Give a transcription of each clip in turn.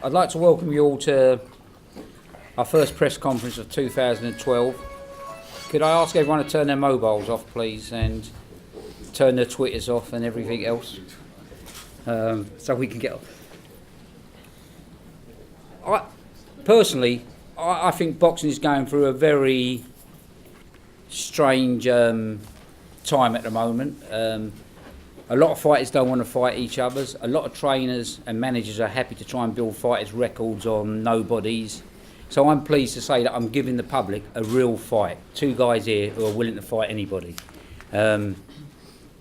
I'd like to welcome you all to our first press conference of 2012. Could I ask everyone to turn their mobiles off, please, and turn their Twitters off and everything else, so we can get off. I think boxing is going through a very strange time at the moment. A lot of fighters don't want to fight each other. A lot of trainers and managers are happy to try and build fighters' records on nobodies. So I'm pleased to say that I'm giving the public a real fight. Two guys here who are willing to fight anybody.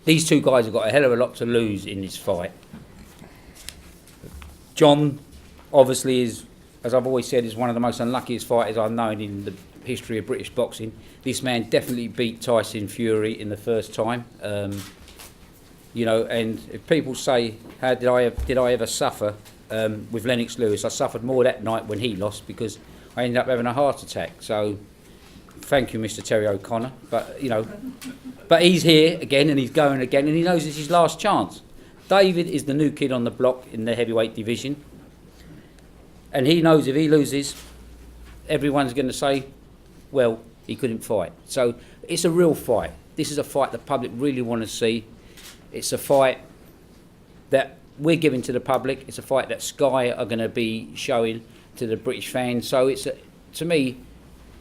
These two guys have got a hell of a lot to lose in this fight. John, obviously, is, as I've always said, is one of the most unluckiest fighters I've known in the history of British boxing. This man definitely beat Tyson Fury in the first time. You know, and if people say, how did I ever suffer with Lennox Lewis? I suffered more that night when he lost because I ended up having a heart attack. So, thank you, Mr. Terry O'Connor. But you know, but he's here again and he's going again, and he knows it's his last chance. David is the new kid on the block in the heavyweight division, and he knows if he loses, everyone's going to say, well, he couldn't fight. So it's a real fight. This is a fight the public really want to see. It's a fight that we're giving to the public. It's a fight that Sky are going to be showing to the British fans. So to me,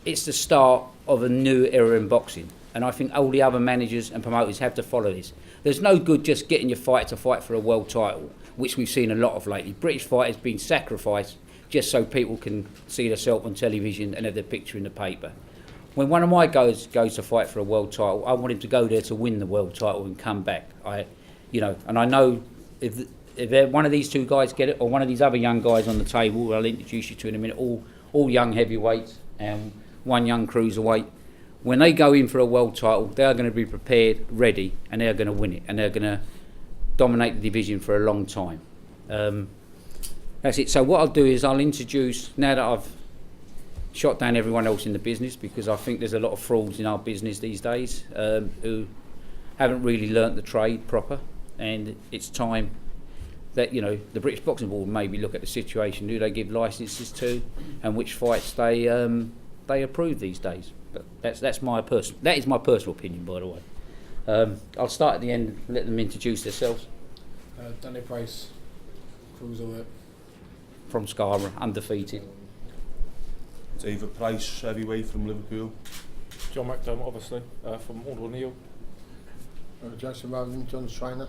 it's the start of a new era in boxing. And I think all the other managers and promoters have to follow this. There's no good just getting your fight to fight for a world title, which we've seen a lot of lately. British fighters being sacrificed just so people can see themselves on television and have their picture in the paper. When one of my guys goes to fight for a world title, I want him to go there to win the world title and come back. And I know if one of these two guys get it, or one of these other young guys on the table, I'll introduce you to in a minute, all young heavyweights and one young cruiserweight. When they go in for a world title, they are going to be prepared, ready, and they're going to win it, and they're going to dominate the division for a long time. That's it. So what I'll do is I'll introduce, now that I've shot down everyone else in the business, because I think there's a lot of frauds in our business these days who haven't really learnt the trade proper, and it's time that, you know, the British Boxing Board maybe look at the situation, who they give licences to and which fights they approve these days. But that is my personal opinion, by the way. I'll start at the end and let them introduce themselves. Danny Price, cruiserweight. From Scarborough, undefeated. David Price, heavyweight from Liverpool. John McDermott, obviously, from Alderwood Neil. Jackson Rowland, John's trainer.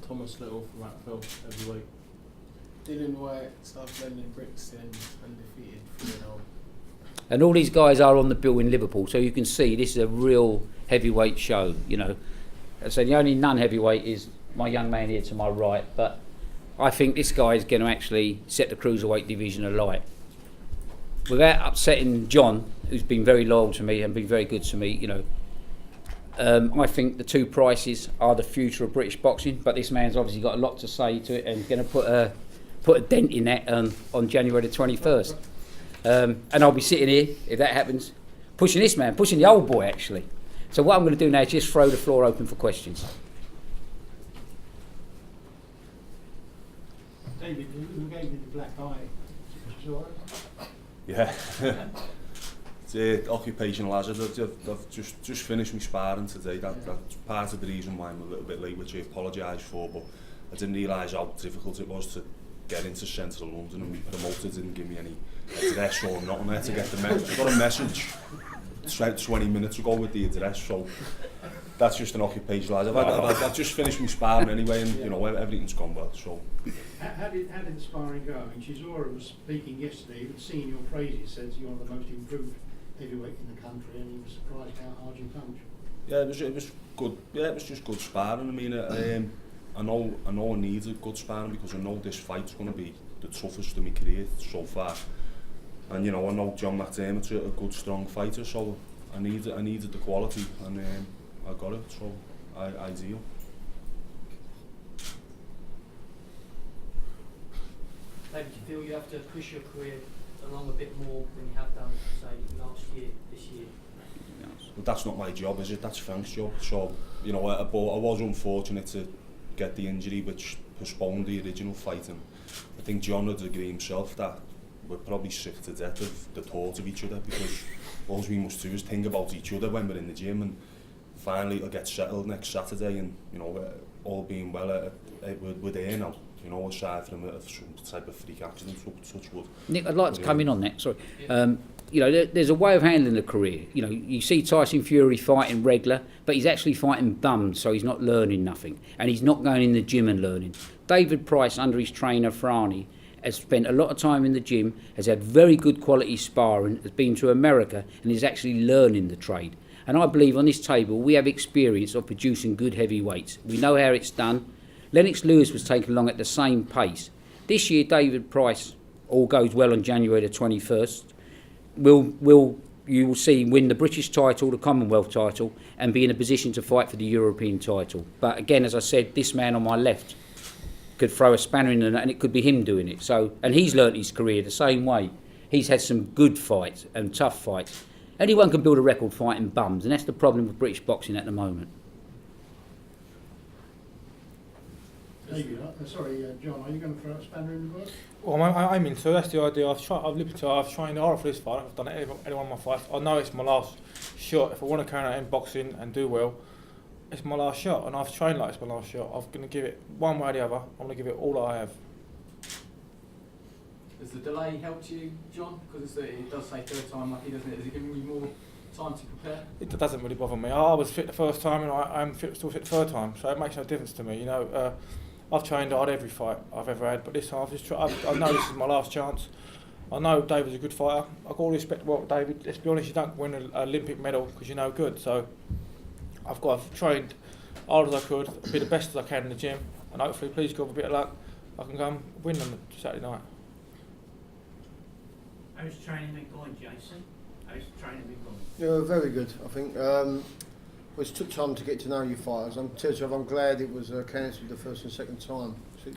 Thomas Little from Atfield, heavyweight. Dylan White, South London, Brixton, undefeated 3-0. And all these guys are on the bill in Liverpool, so you can see this is a real heavyweight show, you know. So the only non-heavyweight is my young man here to my right, but I think this guy is going to actually set the cruiserweight division alight. Without upsetting John, who's been very loyal to me and been very good to me, you know, I think the two Prices are the future of British boxing, but this man's obviously got a lot to say to it and going to put a dent in that on January the 21st. And I'll be sitting here, if that happens, pushing this man, pushing the old boy actually. So what I'm going to do now is just throw the floor open for questions. David, who gave you the black eye? Sure. Yeah. It's occupational hazard. I've just finished my sparring today. That's part of the reason why I'm a little bit late, which I apologise for, but I didn't realise how difficult it was to get into central London, and my promoter didn't give me any address or nothing there to get the message. I got a message 20 minutes ago with the address, so that's just an occupational hazard. I've just finished my sparring anyway, and you know, everything's gone well. So how did the sparring go? I mean, Chisora was speaking yesterday, but seeing your praises, says you're the most improved heavyweight in the country, and he was surprised how hard you punch. Yeah, it was good. Yeah, it was just good sparring. I mean, I know I need a good sparring because I know this fight's going to be the toughest in my career so far. And you know, I know John McDermott's a good, strong fighter, so I needed the quality, and I got it. So ideal. David, do you feel you have to push your career along a bit more than you have done, say, last year, this year? But that's not my job, is it? That's Frank's job. So, you know, I was unfortunate to get the injury, which postponed the original fight, and I think John would agree himself that we're probably sick to death of the thought of each other, because all we must do is think about each other when we're in the gym, and finally it'll get settled next Saturday, and you know, all being well, we're there now, you know, aside from some type of freak accident, such wood. Nick, I'd like to come in on that, sorry. You know, there's a way of handling a career. You know, you see Tyson Fury fighting regular, but he's actually fighting bums, so he's not learning nothing. And he's not going in the gym and learning. David Price, under his trainer, Franny, has spent a lot of time in the gym, has had very good quality sparring, has been to America, and is actually learning the trade. And I believe on this table, we have experience of producing good heavyweights. We know how it's done. Lennox Lewis was taken along at the same pace. This year, David Price, all goes well on January the 21st, you will see him win the British title, the Commonwealth title, and be in a position to fight for the European title. But again, as I said, this man on my left could throw a spanner in the nut, and it could be him doing it. So, and he's learnt his career the same way. He's had some good fights and tough fights. Anyone can build a record fighting bums, and that's the problem with British boxing at the moment. David, John, are you going to throw a spanner in the works? Well, I'm aiming to. That's the idea. I've trained hard for this fight. I've done it any one of my fights. I know it's my last shot. If I want to carry out in boxing and do well, it's my last shot, and I've trained like it's my last shot. I'm going to give it one way or the other. I'm going to give it all that I have. Has the delay helped you, John? Because it does say third time lucky, doesn't it? Has it given you more time to prepare? It doesn't really bother me. I was fit the first time, and I'm still fit the third time, so it makes no difference to me. You know, I've trained hard every fight I've ever had, but this time I know this is my last chance. I know David's a good fighter. I've got all respect for David. Let's be honest, you don't win an Olympic medal because you're no good. So I've trained hard as I could, be the best as I can in the gym, and hopefully, please God, with a bit of luck, I can go and win on Saturday night. How's training been going, Jason? How's training been going? Yeah, very good. I think it took time to get to know you fighters. I'm glad it was cancelled the first and second time. So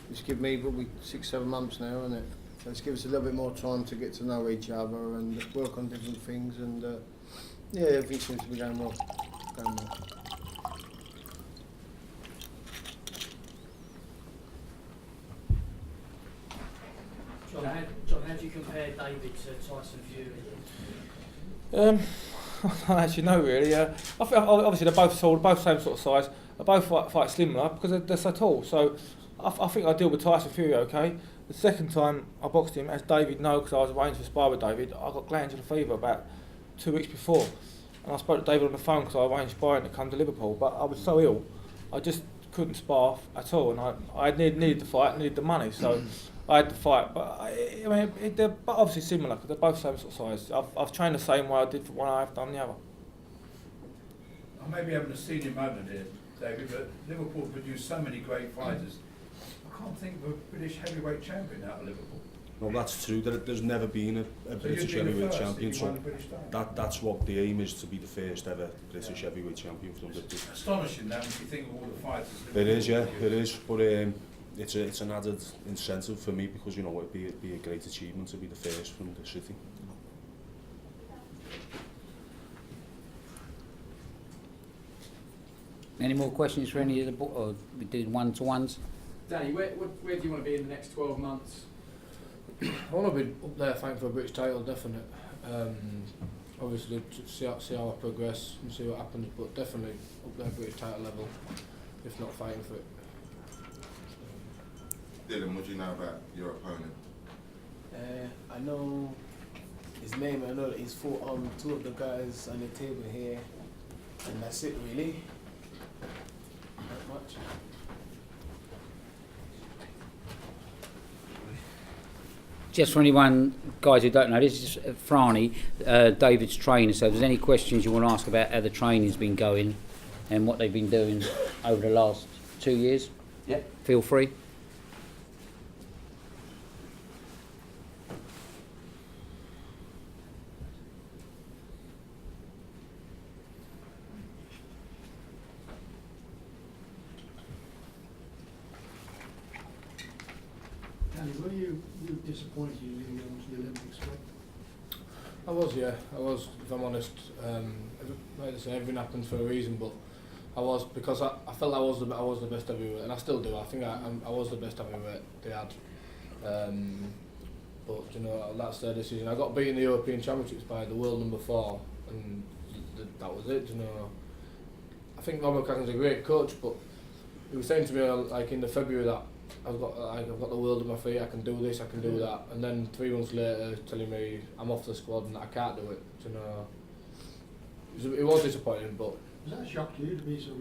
it's given me probably 6-7 months now, isn't it? So it's given us a little bit more time to get to know each other and work on different things. And yeah, everything seems to be going well. John, how do you compare David to Tyson Fury? I don't actually know really. I think obviously they're both tall, both same sort of size. They both fight similar because they're so tall. So I think I deal with Tyson Fury okay. The second time I boxed him, as David knows, because I was arranged to spar with David, I got glandular fever about 2 weeks before, and I spoke to David on the phone because I arranged sparring to come to Liverpool. But I was so ill, I just couldn't spar at all, and I needed the fight, needed the money, so I had to fight. But I mean, they're obviously similar because they're both same sort of size. I've trained the same way I did for one I've done the other. I may be having a senior moment here, David, but Liverpool produced so many great fighters. I can't think of a British heavyweight champion out of Liverpool. No, that's true. There's never been a British heavyweight champion, so that's what the aim is, to be the first ever British heavyweight champion from the. It's astonishing now if you think of all the fighters. It is, yeah, it is. But it's an added incentive for me because, you know, it'd be a great achievement to be the first from the city. Any more questions for any of the or we do one-to-ones? Danny, where do you want to be in the next 12 months? I want to be up there fighting for a British title, definite. Obviously, see how I progress and see what happens, but definitely up there British title level, if not fighting for it. Dylan, what do you know about your opponent? I know his name, I know that he's fought on 2 of the guys on the table here, and that's it really. Not much. Just for anyone, guys who don't know, this is Franny, David's trainer. So if there's any questions you want to ask about how the training's been going and what they've been doing over the last 2 years, feel free. Danny, were you disappointed you didn't get onto the Olympics? I was, if I'm honest. Like I say, everything happens for a reason, but I was, because I felt I was the best heavyweight, and I still do. I think I was the best heavyweight they had. But you know, that's their decision. I got beaten in the European Championships by the world number 4, and that was it. You know, I think Rob McCracken's a great coach, but he was saying to me like in the February that I've got the world at my feet. I can do this, I can do that, and then 3 months later telling me I'm off the squad and that I can't do it. You know, it was disappointing, but. Was that a shock to you to be so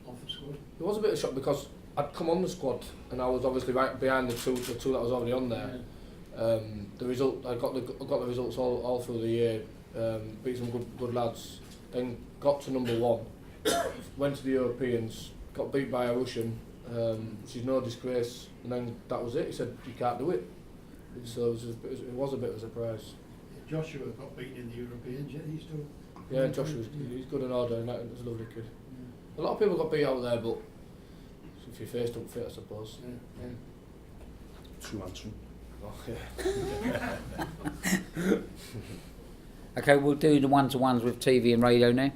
off the squad? It was a bit of a shock because I'd come on the squad and I was obviously right behind the two that was already on there. The result, I got the results all through the year. Beat some good lads. Then got to number 1. Went to the Europeans. Got beat by a Russian. She's no disgrace. And then that was it. He said you can't do it. So it was a bit of a surprise. Joshua got beaten in the Europeans, yet he's still. Yeah, he's good and order, and he's a lovely kid. A lot of people got beat out there, but if your face don't fit, I suppose. True answer. Oh, yeah. Okay, we'll do the one-to-ones with TV and radio now.